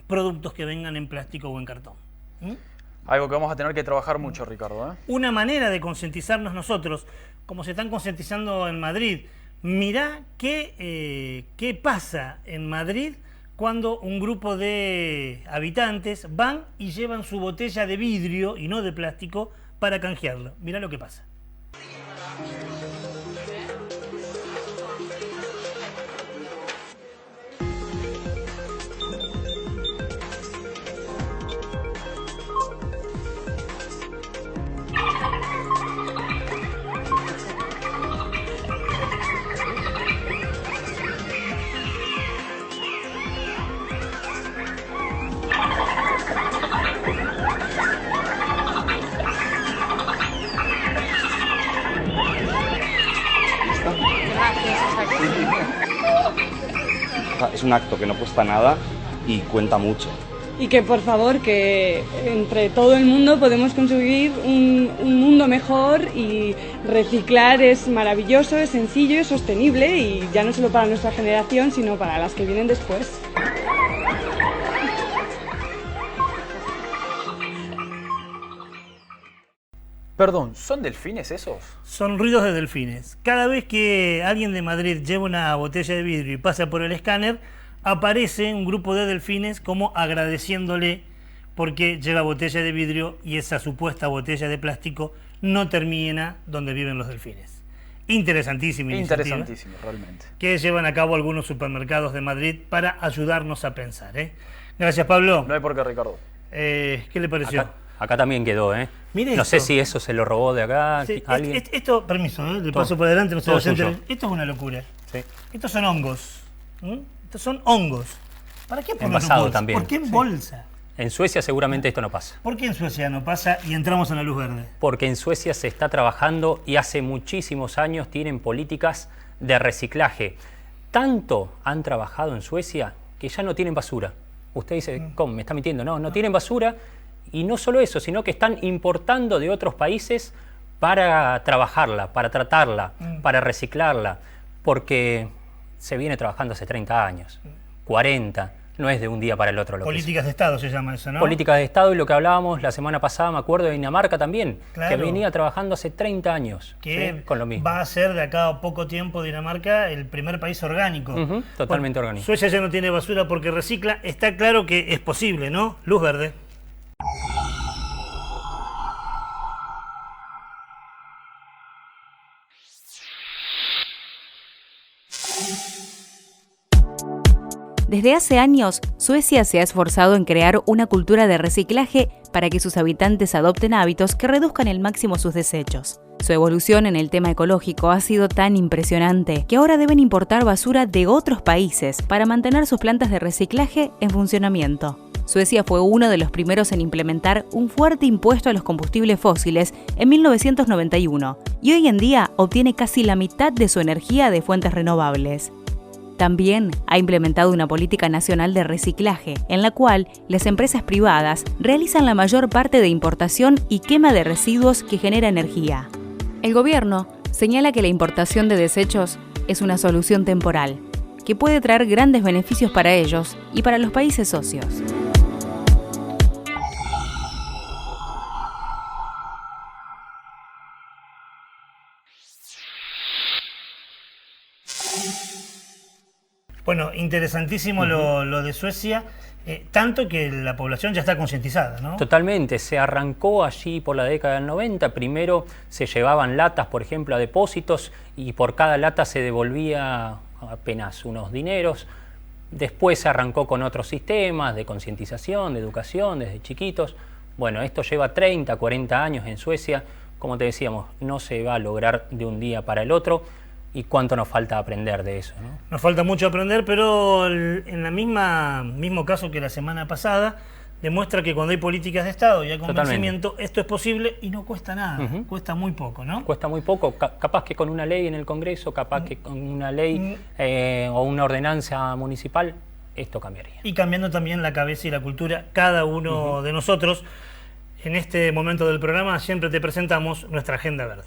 productos que vengan en plástico o en cartón. Algo que vamos a tener que trabajar mucho, Ricardo. Una manera de concientizarnos nosotros, como se están concientizando en Madrid. Mirá qué pasa en Madrid cuando un grupo de habitantes van y llevan su botella de vidrio y no de plástico para canjearlo. Mirá lo que pasa. Es un acto que no cuesta nada y cuenta mucho. Y que por favor, que entre todo el mundo podemos conseguir un mundo mejor, y reciclar es maravilloso, es sencillo, es sostenible, y ya no solo para nuestra generación, sino para las que vienen después. Perdón, ¿son delfines esos? Son ruidos de delfines. Cada vez que alguien de Madrid lleva una botella de vidrio y pasa por el escáner, aparece un grupo de delfines como agradeciéndole porque lleva botella de vidrio y esa supuesta botella de plástico no termina donde viven los delfines. Interesantísimo. Interesantísimo, realmente. Que llevan a cabo algunos supermercados de Madrid para ayudarnos a pensar. Gracias, Pablo. No hay por qué, Ricardo. ¿Qué le pareció? Acá también quedó, Mire no esto. sé si eso se lo robó de acá. Sí, alguien. Esto, permiso, le paso por adelante. No sé, esto es una locura. Sí. Estos son hongos. Estos son hongos. ¿Para qué ponerlo en bolsa? También. ¿Por qué en bolsa? En Suecia seguramente esto no pasa. ¿Por qué en Suecia no pasa y entramos en la luz verde? Porque en Suecia se está trabajando y hace muchísimos años tienen políticas de reciclaje. tanto han trabajado en Suecia que ya no tienen basura. Usted dice, ¿cómo? ¿Me está mintiendo? No tienen basura. Y no solo eso, sino que están importando de otros países para trabajarla, para tratarla, para reciclarla, porque se viene trabajando hace 30 años, 40, no es de un día para el otro. Políticas de Estado se llama eso, ¿no? Políticas de Estado, y lo que hablábamos la semana pasada, me acuerdo de Dinamarca también, claro, que venía trabajando hace 30 años, que ¿sí? Con lo mismo. Va a ser de acá a poco tiempo Dinamarca el primer país orgánico. Totalmente orgánico. Suecia ya no tiene basura porque recicla, está claro que es posible, ¿no? Luz verde. Desde hace años, Suecia se ha esforzado en crear una cultura de reciclaje para que sus habitantes adopten hábitos que reduzcan al máximo sus desechos. Su evolución en el tema ecológico ha sido tan impresionante que ahora deben importar basura de otros países para mantener sus plantas de reciclaje en funcionamiento. Suecia fue uno de los primeros en implementar un fuerte impuesto a los combustibles fósiles en 1991 y hoy en día obtiene casi la mitad de su energía de fuentes renovables. También ha implementado una política nacional de reciclaje, en la cual las empresas privadas realizan la mayor parte de importación y quema de residuos que genera energía. El gobierno señala que la importación de desechos es una solución temporal, que puede traer grandes beneficios para ellos y para los países socios. Bueno, interesantísimo lo de Suecia, tanto que la población ya está concientizada, ¿no? Totalmente, se arrancó allí por la década del 90, primero se llevaban latas, por ejemplo, a depósitos y por cada lata se devolvía apenas unos dineros. Después se arrancó con otros sistemas de concientización, de educación, desde chiquitos. Bueno, esto lleva 30, 40 años en Suecia. Como te decíamos, no se va a lograr de un día para el otro. ¿Y cuánto nos falta aprender de eso, ¿no? Nos falta mucho aprender, pero en el mismo caso que la semana pasada, demuestra que cuando hay políticas de Estado y hay convencimiento, esto es posible y no cuesta nada, cuesta muy poco, ¿no? Cuesta muy poco, capaz que con una ley en el Congreso, capaz que con una ley o una ordenanza municipal, esto cambiaría. Y cambiando también la cabeza y la cultura, cada uno de nosotros. En este momento del programa siempre te presentamos nuestra Agenda Verde.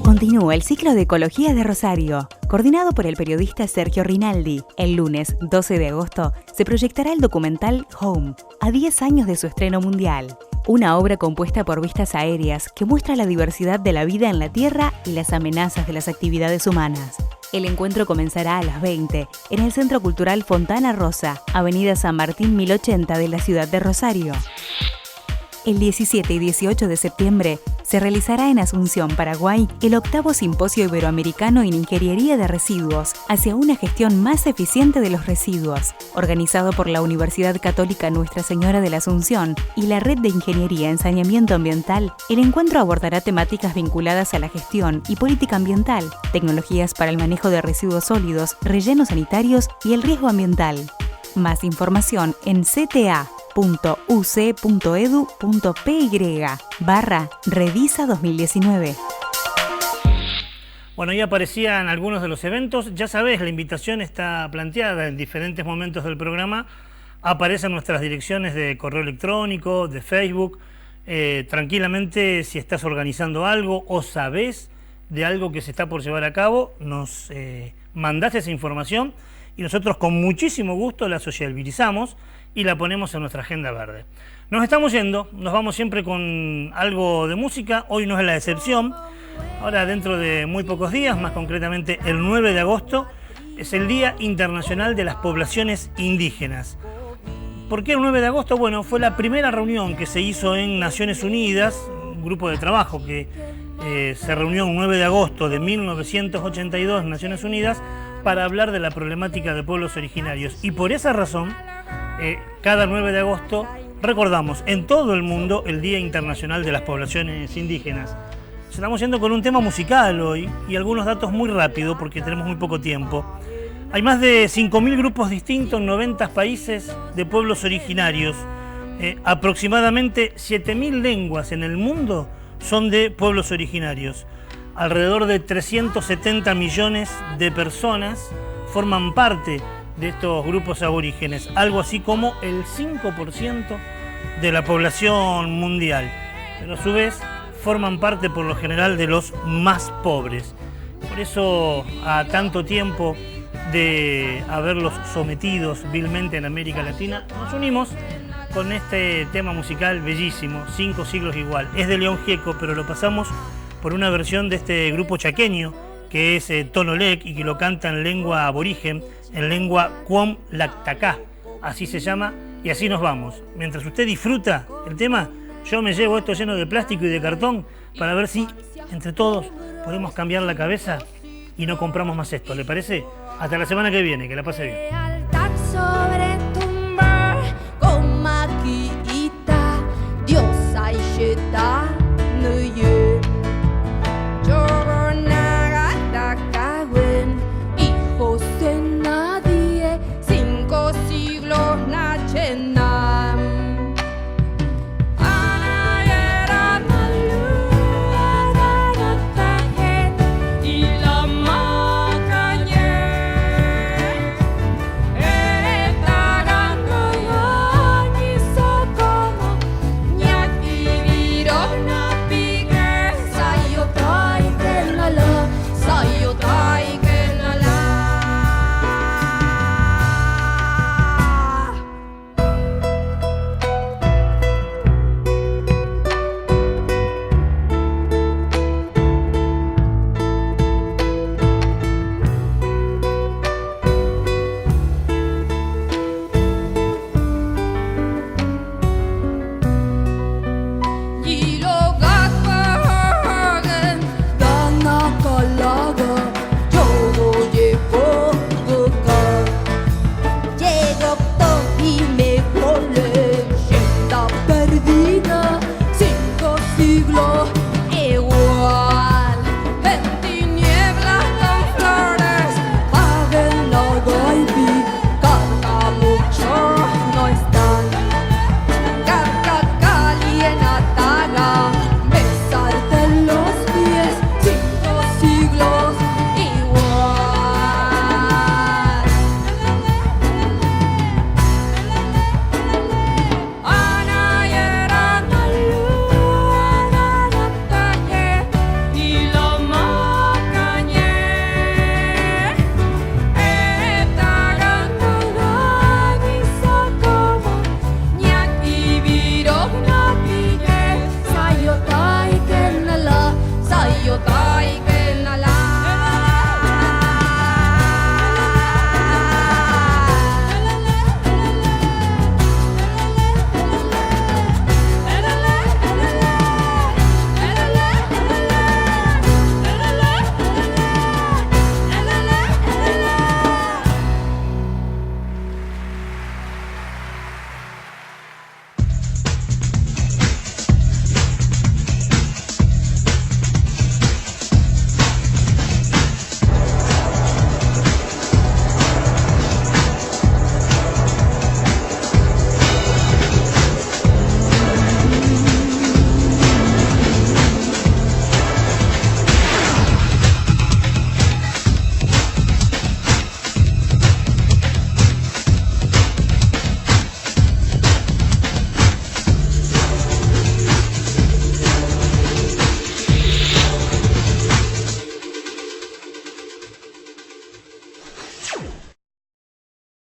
Continúa el ciclo de Ecología de Rosario, coordinado por el periodista Sergio Rinaldi. El lunes 12 de agosto se proyectará el documental Home, a 10 años de su estreno mundial. Una obra compuesta por vistas aéreas que muestra la diversidad de la vida en la Tierra y las amenazas de las actividades humanas. El encuentro comenzará a las 20 en el Centro Cultural Fontana Rosa, Avenida San Martín 1080 de la ciudad de Rosario. El 17 y 18 de septiembre se realizará en Asunción, Paraguay, el 8º Simposio Iberoamericano en Ingeniería de Residuos hacia una gestión más eficiente de los residuos, organizado por la Universidad Católica Nuestra Señora de la Asunción y la Red de Ingeniería en Saneamiento Ambiental. El encuentro abordará temáticas vinculadas a la gestión y política ambiental, tecnologías para el manejo de residuos sólidos, rellenos sanitarios y el riesgo ambiental. Más información en cta.uc.edu.py/Revisa 2019. Bueno, ya aparecían algunos de los eventos. Ya sabés, la invitación está planteada en diferentes momentos del programa. Aparecen nuestras direcciones de correo electrónico, de Facebook. Tranquilamente, si estás organizando algo o sabés de algo que se está por llevar a cabo, nos mandás esa información y nosotros con muchísimo gusto la sociabilizamos y la ponemos en nuestra Agenda Verde. Nos estamos yendo, nos vamos siempre con algo de música, hoy no es la excepción. Ahora, dentro de muy pocos días, más concretamente el 9 de agosto, es el Día Internacional de las Poblaciones Indígenas. ¿Por qué el 9 de agosto? Bueno, fue la primera reunión que se hizo en Naciones Unidas, un grupo de trabajo que se reunió el 9 de agosto de 1982 en Naciones Unidas para hablar de la problemática de pueblos originarios. Y por esa razón, cada 9 de agosto recordamos en todo el mundo el Día Internacional de las Poblaciones Indígenas. Estamos yendo con un tema musical hoy y algunos datos muy rápido porque tenemos muy poco tiempo. Hay más de 5.000 grupos distintos en 90 países de pueblos originarios. Aproximadamente 7.000 lenguas en el mundo son de pueblos originarios. Alrededor de 370 millones de personas forman parte de estos grupos aborígenes, algo así como el 5% de la población mundial, pero a su vez forman parte por lo general de los más pobres. Por eso, a tanto tiempo de haberlos sometidos vilmente en América Latina, nos unimos con este tema musical bellísimo, 5 siglos igual. Es de León Gieco, pero lo pasamos por una versión de este grupo chaqueño, que es Tonolec, y que lo canta en lengua aborigen, en lengua Cuom Lactacá, así se llama, y así nos vamos. Mientras usted disfruta el tema, yo me llevo esto lleno de plástico y de cartón para ver si entre todos podemos cambiar la cabeza y no compramos más esto, ¿le parece? Hasta la semana que viene, que la pase bien.